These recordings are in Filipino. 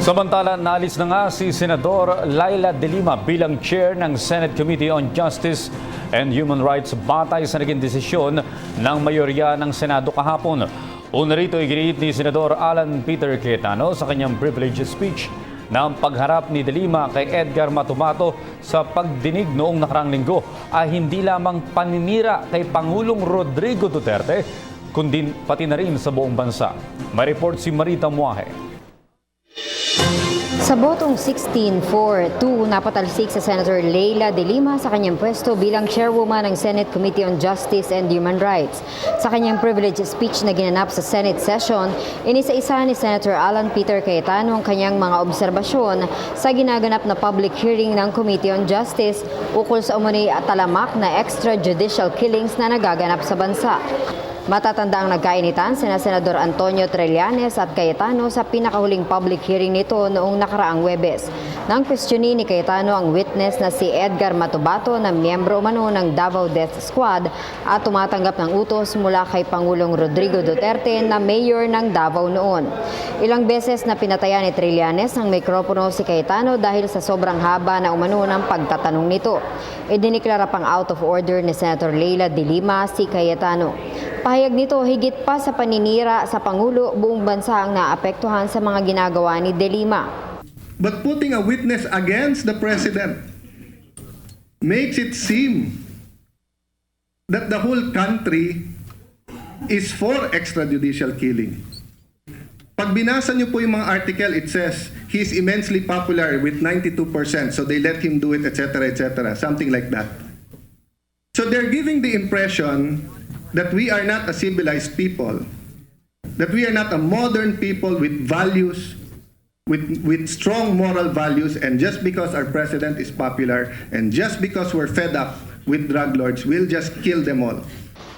Samantala, naalis na nga si Senador Laila De Lima bilang chair ng Senate Committee on Justice and Human Rights batay sa naging desisyon ng mayorya ng Senado kahapon. Una rito, iginiit ni Senador Alan Peter Cayetano sa kanyang privilege speech na ang pagharap ni De Lima kay Edgar Matumato sa pagdinig noong nakarang linggo ay hindi lamang paninira kay Pangulong Rodrigo Duterte, kundi pati na rin sa buong bansa. May report si Marita Muahe. Sa botong 16-4-2, napatalsik sa Senator Laila De Lima sa kanyang pwesto bilang chairwoman ng Senate Committee on Justice and Human Rights. Sa kanyang privilege speech na ginanap sa Senate session, inisa-isa ni Senator Alan Peter Cayetano ang kanyang mga obserbasyon sa ginaganap na public hearing ng Committee on Justice ukol sa umano'y talamak na extrajudicial killings na nagaganap sa bansa. Matatanda ang nagkainitan sina Senador Antonio Trillanes at Cayetano sa pinakahuling public hearing nito noong nakaraang Huwebes. Nang questionin ni Cayetano ang witness na si Edgar Matubato na miyembro umano ng Davao Death Squad at tumatanggap ng utos mula kay Pangulong Rodrigo Duterte na mayor ng Davao noon. Ilang beses na pinatayan ni Trillanes ng mikropono si Cayetano dahil sa sobrang haba na umano ng pagtatanong nito. Idiniklara pang out of order ni Senator Laila De Lima si Cayetano. Pahayag nito, higit pa sa paninira sa Pangulo, buong bansa ang naapektuhan sa mga ginagawa ni De Lima. But putting a witness against the president makes it seem that the whole country is for extrajudicial killing. Pag binasa niyo po yung mga article, it says he's immensely popular with 92%, so they let him do it, etc., something like that. So they're giving the impression that we are not a civilized people, that we are not a modern people with values, with strong moral values, and just because our president is popular and just because we're fed up with drug lords, we'll just kill them all.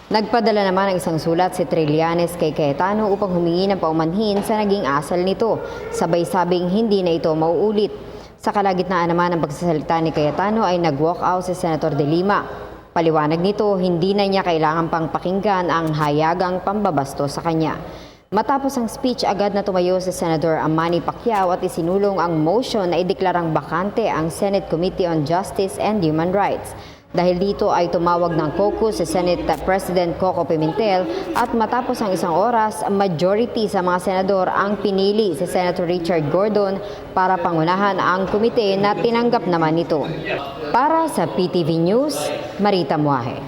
Nagpadala naman ng isang sulat si Trillanes kay Cayetano upang humingi ng paumanhin sa naging asal nito. Sabay sabing hindi na ito mauulit. Sa kalagitnaan naman ng pagsasalita ni Cayetano ay nag-walk out si Senator De Lima. Paliwanag nito, hindi na niya kailangan pang pakinggan ang hayagang pambabasto sa kanya. Matapos ang speech, agad na tumayo si Senator Manny Pacquiao at isinulong ang motion na ideklarang bakante ang Senate Committee on Justice and Human Rights. Dahil dito ay tumawag ng caucus si Senate President Coco Pimentel at matapos ang isang oras, majority sa mga senador ang pinili si Senator Richard Gordon para pangunahan ang komite na tinanggap naman nito. Para sa PTV News, Marita Muahe.